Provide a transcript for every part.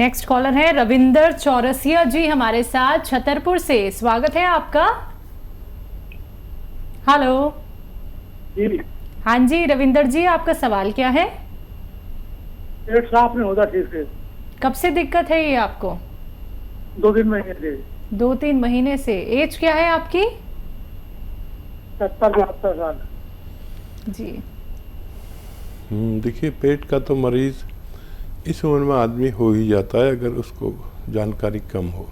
Next collar है रविंदर चौरसिया जी हमारे साथ छतरपुर से। स्वागत है आपका। हेलो जी। हाँ जी रविंदर जी, आपका सवाल क्या है? पेट साफ नहीं होता ठीक से। कब से दिक्कत है ये आपको? 2-3 महीने से। 2-3 महीने से। एज क्या है आपकी? 70-72 साल। जी। देखिए, पेट का तो मरीज इस उम्र में आदमी हो ही जाता है अगर उसको जानकारी कम हो।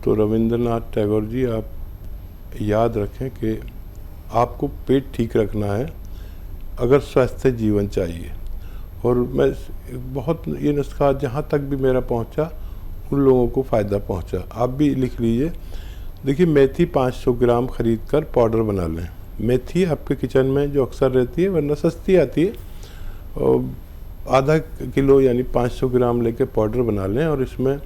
तो रविंद्रनाथ टैगोर जी, आप याद रखें कि आपको पेट ठीक रखना है अगर स्वस्थ जीवन चाहिए। और मैं बहुत ये नुस्खा जहाँ तक भी मेरा पहुँचा उन लोगों को फ़ायदा पहुँचा। आप भी लिख लीजिए। देखिए, मेथी 500 ग्राम ख़रीद कर पाउडर बना लें। मेथी आपके किचन में जो अक्सर रहती है, वरना सस्ती आती है, और आधा किलो यानी 500 ग्राम लेके पाउडर बना लें। और इसमें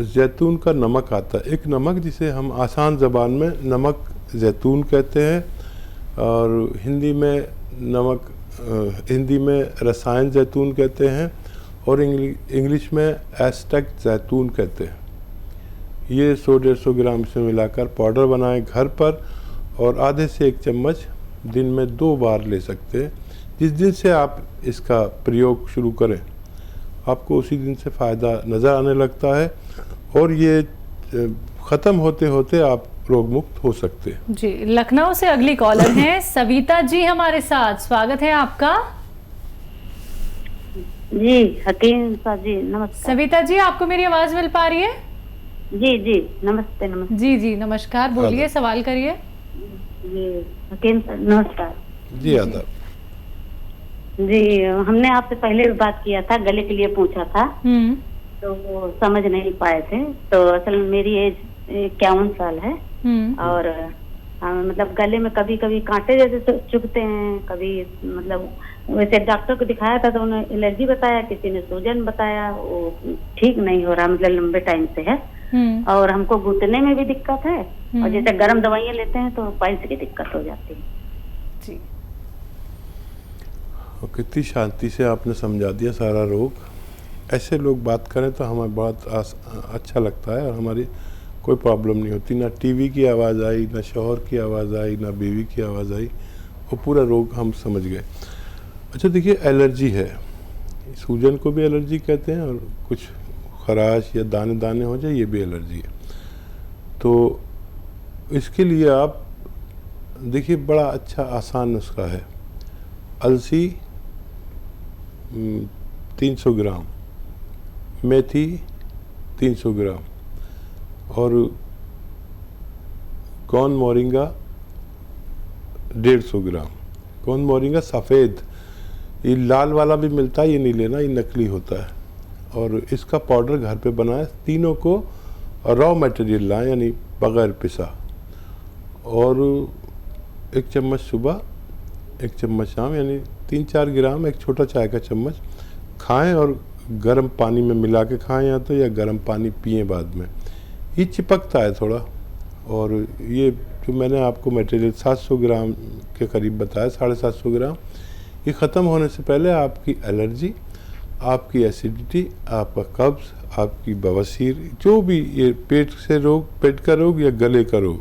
जैतून का नमक आता है, एक नमक जिसे हम आसान ज़बान में नमक जैतून कहते हैं, और हिंदी में रसायन जैतून कहते हैं, और इंग्लिश में एस्टेक जैतून कहते हैं। ये 100-150 ग्राम से मिलाकर पाउडर बनाएं घर पर, और आधे से 1 चम्मच दिन में 2 बार ले सकते हैं। जिस दिन से आप इसका प्रयोग शुरू करें, आपको उसी दिन से फ़ायदा नज़र आने लगता है, और ये ख़त्म होते होते आप रोग मुक्त हो सकते हैं। जी, लखनऊ से अगली कॉलर हैं सविता जी हमारे साथ। स्वागत है आपका। जी हकीम साहब जी नमस्कार। सविता जी, आपको मेरी आवाज मिल पा रही है? जी जी नमस्ते। नमस्ते जी जी नमस्कार, बोलिए, सवाल करिए। जी हकीम साहब नमस्कार। जी आदाब। जी, हमने आपसे पहले भी बात किया था, गले के लिए पूछा था, तो वो समझ नहीं पाए थे। तो असल में मेरी एज 51 साल है, और मतलब गले में कभी कभी कांटे जैसे चुभते हैं, कभी मतलब वैसे डॉक्टर को दिखाया था तो उन्होंने एलर्जी बताया, किसी ने सूजन बताया, वो ठीक नहीं हो रहा, मतलब लंबे टाइम से है। और हमको घुटने में भी दिक्कत है, और जैसे गर्म दवाइयाँ लेते हैं तो पाइल्स की दिक्कत हो जाती है। जी, कितनी शांति से आपने समझा दिया सारा रोग। ऐसे लोग बात करें तो हमें बहुत अच्छा लगता है, और हमारी कोई प्रॉब्लम नहीं होती। ना टीवी की आवाज़ आई, ना शौहर की आवाज़ आई, ना बीवी की आवाज़ आई, वो पूरा रोग हम समझ गए। अच्छा देखिए, एलर्जी है, सूजन को भी एलर्जी कहते हैं, और कुछ खराश या दाने दाने हो जाए, ये भी एलर्जी है। तो इसके लिए आप देखिए, बड़ा अच्छा आसान नुस्खा है। अलसी 300 ग्राम, मेथी 300 ग्राम, और कौन मोरिंगा 150 ग्राम। कौन मोरिंगा सफ़ेद, ये लाल वाला भी मिलता है, ये नहीं लेना, ये नकली होता है। और इसका पाउडर घर पे बनाएं। तीनों को रॉ मटेरियल लाएं, यानी बग़ैर पिसा, और 1 चम्मच सुबह, 1 चम्मच शाम, यानी 3-4 ग्राम, 1 छोटा चाय का चम्मच खाएं, और गर्म पानी में मिला के खाएं, या तो या गर्म पानी पिएं बाद में। ये चिपकता है थोड़ा, और ये जो मैंने आपको मटेरियल 700 ग्राम के करीब बताया, 750 ग्राम, ये ख़त्म होने से पहले आपकी एलर्जी, आपकी एसिडिटी, आपका कब्ज़, आपकी बवासीर, जो भी ये पेट से रोग, पेट का रोग या गले का रोग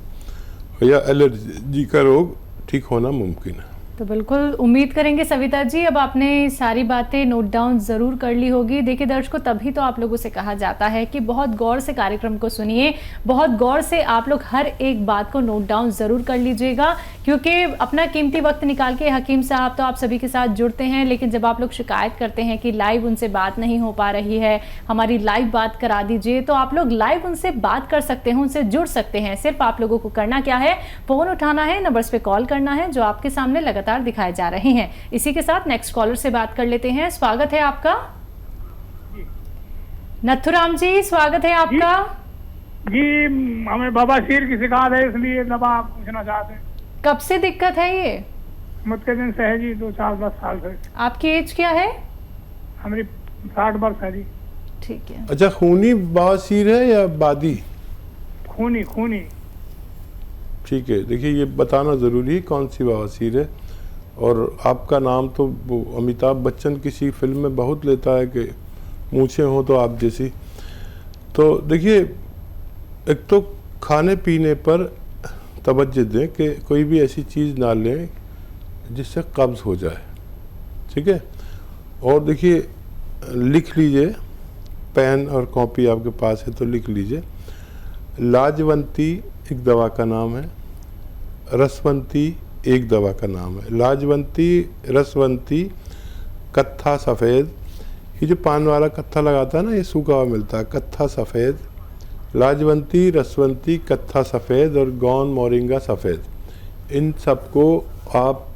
या एलर्जी का रोग ठीक होना मुमकिन है। तो बिल्कुल उम्मीद करेंगे सविता जी, अब आपने सारी बातें नोट डाउन ज़रूर कर ली होगी। देखिए दर्शकों, तभी तो आप लोगों से कहा जाता है कि बहुत गौर से कार्यक्रम को सुनिए, बहुत गौर से आप लोग हर एक बात को नोट डाउन ज़रूर कर लीजिएगा, क्योंकि अपना कीमती वक्त निकाल के हकीम साहब तो आप सभी के साथ जुड़ते हैं, लेकिन जब आप लोग शिकायत करते हैं कि लाइव उनसे बात नहीं हो पा रही है, हमारी लाइव बात करा दीजिए, तो आप लोग लाइव उनसे बात कर सकते हैं, उनसे जुड़ सकते हैं। सिर्फ आप लोगों को करना क्या है, फ़ोन उठाना है, नंबर्स पे कॉल करना है जो आपके सामने लगातार दिखाए जा रहे हैं। इसी के साथ नेक्स्ट कॉलर से बात कर लेते हैं। स्वागत है आपका नथुराम जी, स्वागत है आपका। जी, हमें बवासीर की शिकायत है, इसलिए दवा पूछना चाहते हैं। कब से दिक्कत है ये? मुझके दिन से है जी, 2-4-10 साल से। आपकी एज क्या है? हमारी 60 वर्ष है जी। ठीक है। अच्छा, खूनी बवासीर है या बादी? खूनी खूनी। ठीक है, देखिए ये बताना ज़रूरी है कौन सी बवासीर है। और आपका नाम तो अमिताभ बच्चन किसी फिल्म में बहुत लेता है कि मूछें हों तो आप जैसी। तो देखिए, एक तो खाने पीने पर तवज्जो दें कि कोई भी ऐसी चीज़ ना लें जिससे कब्ज़ हो जाए, ठीक है। और देखिए, लिख लीजिए, पेन और कॉपी आपके पास है तो लिख लीजिए। लाजवंती एक दवा का नाम है, रसवंती एक दवा का नाम है। लाजवंती, रसवंती, कत्था सफ़ेद, ये जो पान वाला कत्था लगाता है ना, ये सूखा हुआ मिलता है, कत्था सफ़ेद। लाजवंती, रसवंती, कत्था सफ़ेद और गौन मोरिंगा सफ़ेद, इन सबको आप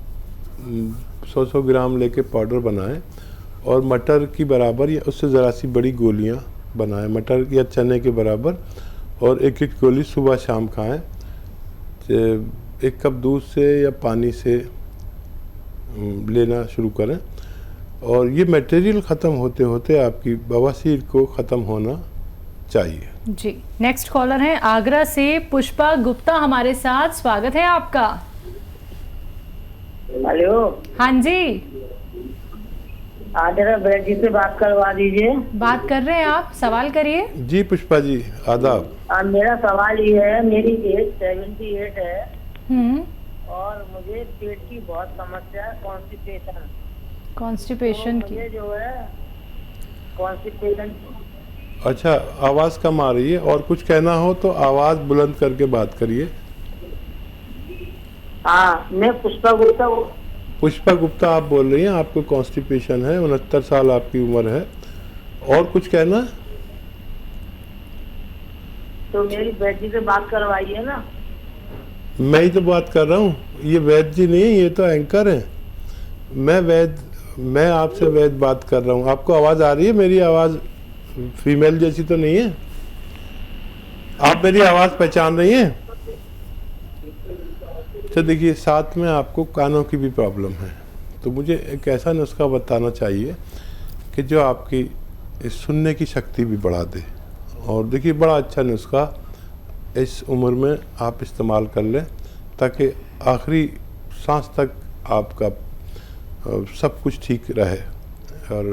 100-100 ग्राम लेके पाउडर बनाएं और मटर की बराबर या उससे ज़रा सी बड़ी गोलियां बनाएं, मटर या चने के बराबर, और एक एक गोली सुबह शाम खाएं। 1 कप दूध से या पानी से लेना शुरू करें, और ये मटेरियल ख़त्म होते होते आपकी बवासीर को ख़त्म होना चाहिए। जी, नेक्स्ट कॉलर हैं आगरा से पुष्पा गुप्ता हमारे साथ, स्वागत है आपका। हेलो, हाँ जी, आदरा बैठ जी से बात करवा दीजिए। बात कर रहे हैं आप, सवाल करिए। जी पुष्पा जी, आदाब। मेरा सवाल ये है, मेरी एज 78 है और मुझे पेट की बहुत समस्या है, कॉन्स्टिपेशन की मुझे जो है कॉन्स्टिपेशन। अच्छा, आवाज़ कम आ रही है, और कुछ कहना हो तो आवाज़ बुलंद करके बात करिए। हाँ, मैं पुष्पा गुप्ता। पुष्पा गुप्ता आप बोल रही हैं, आपको कॉन्स्टिपेशन है, 69 साल आपकी उम्र है, और कुछ कहना? तो मेरी वैद्य जी से बात करवाइए ना। मैं ही तो बात कर रहा हूँ, ये वैद्य जी नहीं, ये तो एंकर हैं। मैं आपसे वैद्य बात कर रहा हूँ। आपको आवाज़ आ रही है? मेरी आवाज़ फीमेल जैसी तो नहीं है? आप मेरी आवाज़ पहचान रही हैं? तो देखिए, साथ में आपको कानों की भी प्रॉब्लम है, तो मुझे एक ऐसा नुस्खा बताना चाहिए कि जो आपकी सुनने की शक्ति भी बढ़ा दे। और देखिए, बड़ा अच्छा नुस्खा इस उम्र में आप इस्तेमाल कर लें, ताकि आखिरी सांस तक आपका सब कुछ ठीक रहे। और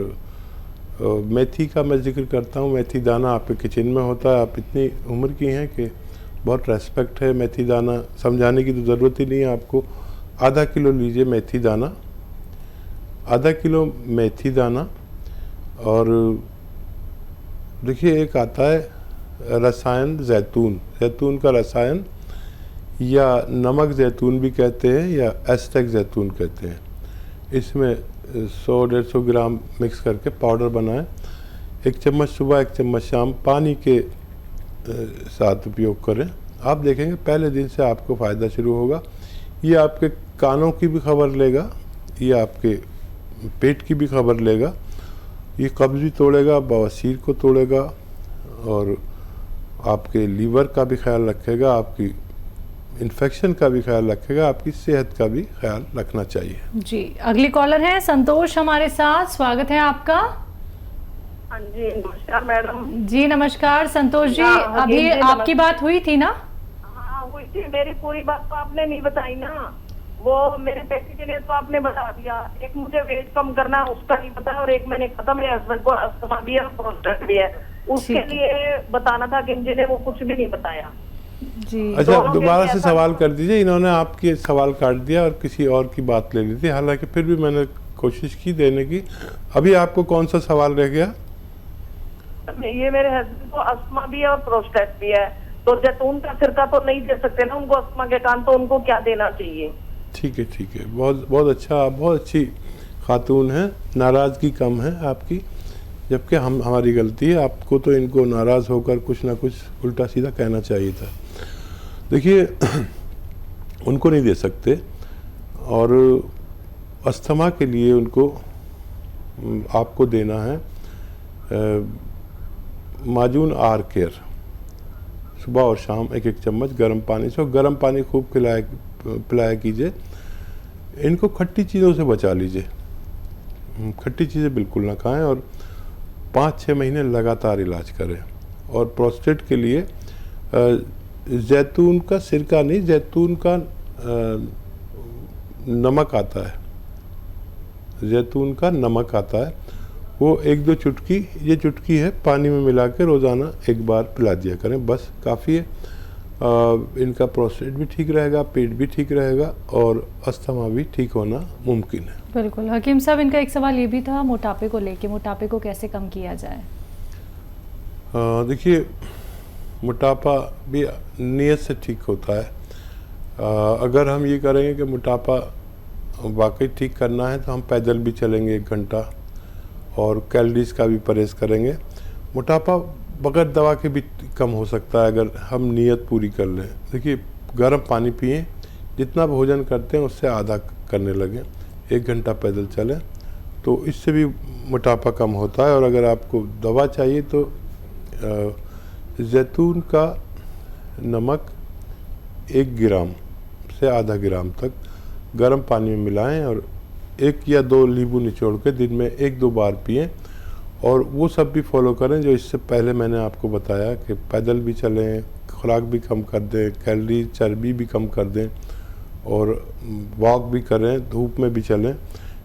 मेथी का मैं जिक्र करता हूँ। मेथी दाना आपके किचन में होता है। आप इतनी उम्र की हैं कि बहुत रेस्पेक्ट है। मेथी दाना समझाने की तो ज़रूरत ही नहीं है आपको। आधा किलो लीजिए मेथी दाना, आधा किलो मेथी दाना। और देखिए, एक आता है रसायन जैतून, जैतून का रसायन, या नमक जैतून भी कहते हैं, या एस्टेक जैतून कहते हैं। इसमें 100-150 ग्राम मिक्स करके पाउडर बनाएं। 1 चम्मच सुबह, 1 चम्मच शाम पानी के साथ उपयोग करें। आप देखेंगे पहले दिन से आपको फ़ायदा शुरू होगा। ये आपके कानों की भी खबर लेगा, ये आपके पेट की भी खबर लेगा, ये कब्ज़ भी तोड़ेगा, बवासीर को तोड़ेगा, और आपके लीवर का भी ख्याल रखेगा, आपकी इन्फेक्शन का भी ख्याल रखेगा, आपकी सेहत का भी ख्याल रखना चाहिए। जी, अगली कॉलर है संतोष हमारे साथ, स्वागत है आपका। हाँ जी, नमस्कार मैडम। जी नमस्कार संतोष जी, अभी आपकी बात हुई थी ना? हाँ हुई थी। मेरी पूरी बात तो आपने नहीं बताई ना। वो मेरे बेटे के लिए तो आपने बता दिया। एक मुझे वेट कम करना है उसका नहीं पता, और एक मैंने खत्म, मेरे हस्बैंड को अस्थमा भी है, प्रोस्टेट भी है, उसके लिए बताना था कि जिन्हें वो कुछ भी नहीं बताया। जी, अच्छा, दोबारा से सवाल कर दीजिए। इन्होंने आपके सवाल काट दिया और किसी और की बात ले ली थी, हालांकि फिर भी मैंने कोशिश की देने की। अभी आपको कौन सा सवाल रह गया? ये मेरे हस्बैंड को अस्थमा भी है और प्रोस्टेट भी है, तो जैतून का सिरका तो नहीं दे सकते ना उनको, अस्थमा के कारण, तो उनको क्या देना चाहिए? ठीक है, ठीक है, बहुत बहुत अच्छा, आप बहुत अच्छी खातून हैं, नाराज़गी कम है आपकी, जबकि हमारी गलती है। आपको तो इनको नाराज़ होकर कुछ ना कुछ उल्टा सीधा कहना चाहिए था। देखिए, उनको नहीं दे सकते, और अस्थमा के लिए उनको आपको देना है माजून आर केयर, सुबह और शाम 1-1 चम्मच गर्म पानी से। गर्म पानी खूब पिलाया कीजिए। इनको खट्टी चीज़ों से बचा लीजिए, खट्टी चीज़ें बिल्कुल ना खाएं, और 5-6 महीने लगातार इलाज करें। और प्रोस्टेट के लिए जैतून का सिरका नहीं, जैतून का नमक आता है, जैतून का नमक आता है, वो 1-2 चुटकी, ये चुटकी है, पानी में मिला के रोज़ाना एक बार पिला दिया करें, बस काफ़ी है। इनका प्रोस्टेट भी ठीक रहेगा, पेट भी ठीक रहेगा और अस्थमा भी ठीक होना मुमकिन है। बिल्कुल। हकीम साहब, इनका एक सवाल ये भी था मोटापे को लेके, मोटापे को कैसे कम किया जाए? देखिए, मोटापा भी नीयत से ठीक होता है। अगर हम ये करेंगे कि मोटापा वाकई ठीक करना है तो हम पैदल भी चलेंगे 1 घंटा और कैलोरीज का भी परहेज करेंगे। मोटापा बगैर दवा के भी कम हो सकता है अगर हम नीयत पूरी कर लें। देखिए, गर्म पानी पिएं, जितना भोजन करते हैं उससे आधा करने लगें, 1 घंटा पैदल चलें, तो इससे भी मोटापा कम होता है। और अगर आपको दवा चाहिए तो जैतून का नमक 1 ग्राम से आधा ग्राम तक गर्म पानी में मिलाएं और 1 या 2 नींबू निचोड़ के दिन में 1-2 बार पिएं। और वो सब भी फॉलो करें जो इससे पहले मैंने आपको बताया कि पैदल भी चलें, खुराक भी कम कर दें, कैलोरी चर्बी भी कम कर दें और वॉक भी करें, धूप में भी चलें,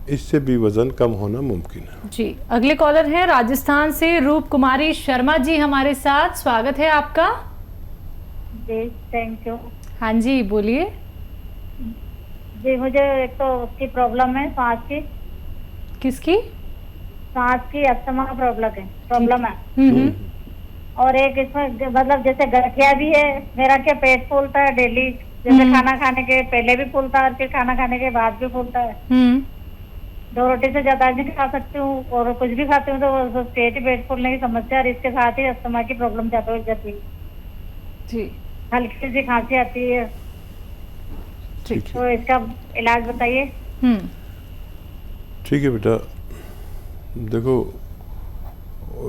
इससे भी वज़न कम होना मुमकिन है। जी, अगले कॉलर हैं राजस्थान से रूप कुमारी शर्मा जी हमारे साथ, स्वागत है आपका। जी, थैंक यू। हाँ जी, बोलिए। जी, मुझे एक तो उसकी प्रॉब्लम है, सांस की। किसकी? सांस की, अस्थमा प्रॉब्लम है। और एक इसमें मतलब जैसे गठिया भी है, मेरा क्या पेट फूलता है डेली, जैसे खाना खाने के पहले भी फूलता है और फिर खाना खाने के बाद भी फूलता है। 2 रोटी से ज्यादा नहीं खा सकती हूँ और कुछ भी खाती हूँ तो पेट फूलने की समस्या और इसके साथ ही अस्थमा की प्रॉब्लम ज्यादा हो जाती है जी। हल्की सी खांसी आती है, ठीक तो इसका इलाज बताइए। ठीक है बेटा, देखो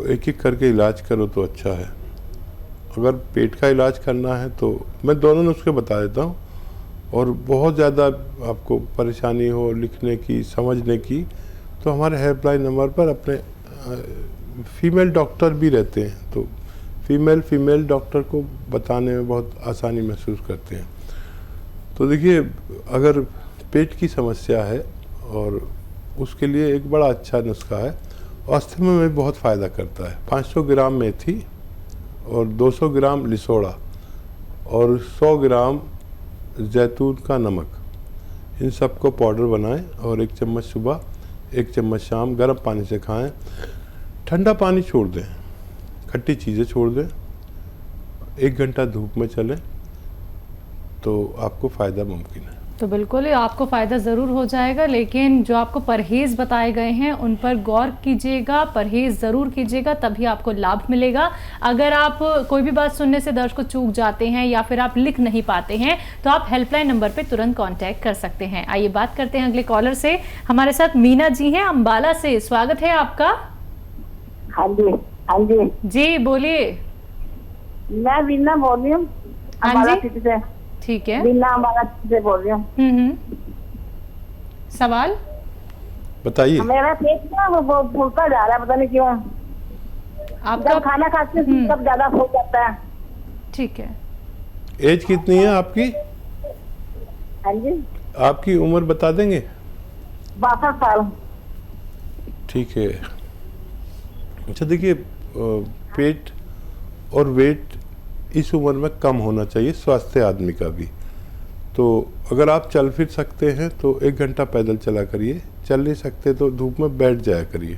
एक एक करके इलाज करो तो अच्छा है। अगर पेट का इलाज करना है तो मैं दोनों नुस्खे बता देता हूँ, और बहुत ज़्यादा आपको परेशानी हो लिखने की, समझने की, तो हमारे हेल्पलाइन नंबर पर अपने फीमेल डॉक्टर भी रहते हैं, तो फीमेल डॉक्टर को बताने में बहुत आसानी महसूस करते हैं। तो देखिए, अगर पेट की समस्या है और उसके लिए एक बड़ा अच्छा नुस्खा है, अस्थमा में बहुत फ़ायदा करता है। 500 ग्राम मेथी और 200 ग्राम लिसोड़ा और 100 ग्राम जैतून का नमक, इन सबको पाउडर बनाएं और 1 चम्मच सुबह 1 चम्मच शाम गर्म पानी से खाएं। ठंडा पानी छोड़ दें, खट्टी चीज़ें छोड़ दें, 1 घंटा धूप में चलें तो आपको फ़ायदा मुमकिन है। तो बिल्कुल आपको फ़ायदा ज़रूर हो जाएगा, लेकिन जो आपको परहेज़ बताए गए हैं उन पर गौर कीजिएगा, परहेज़ ज़रूर कीजिएगा, तभी आपको लाभ मिलेगा। अगर आप कोई भी बात सुनने से दर्शकों चूक जाते हैं या फिर आप लिख नहीं पाते हैं तो आप हेल्पलाइन नंबर पे तुरंत कांटेक्ट कर सकते हैं। आइए बात करते हैं अगले कॉलर से। हमारे साथ मीना जी हैं अम्बाला से, स्वागत है आपका। हाँ जी, हाँ जी जी, बोलिए। मैं वीना बोल रही हूँ, हाँ जी, सिटी से। ठीक है, वीना अम्बाला सिटी से बोल रही हूँ। सवाल बताइए। मेरा पेट ना वो फूलता जा रहा है, पता नहीं क्यों। आपका जब खाना खाते हैं तब ज्यादा फूल जाता है। ठीक है। एज कितनी है आपकी? हाँ जी, आपकी उम्र बता देंगे? 62 साल। ठीक है। अच्छा देखिए, पेट और वेट इस उम्र में कम होना चाहिए, स्वास्थ्य आदमी का भी। तो अगर आप चल फिर सकते हैं तो 1 घंटा पैदल चला करिए, चल नहीं सकते तो धूप में बैठ जाया करिए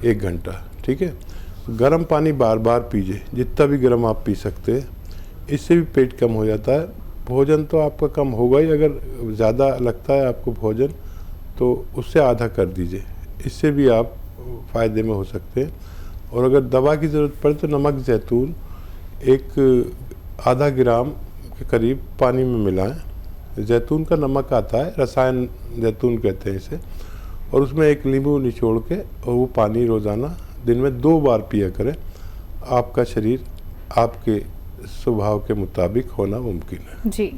1 घंटा, ठीक है। गर्म पानी बार बार पीजिए, जितना भी गर्म आप पी सकते हैं, इससे भी पेट कम हो जाता है। भोजन तो आपका कम होगा ही, अगर ज़्यादा लगता है आपको भोजन तो उससे आधा कर दीजिए, इससे भी आप फ़ायदे में हो सकते हैं। और अगर दवा की ज़रूरत पड़े तो नमक जैतून 1/2 ग्राम के करीब पानी में मिलाएं। जैतून का नमक आता है, रसायन जैतून कहते हैं इसे, और उसमें 1 नींबू निचोड़ के और वो पानी रोज़ाना दिन में 2 बार पिया करें। आपका शरीर आपके स्वभाव के मुताबिक होना मुमकिन है। जी,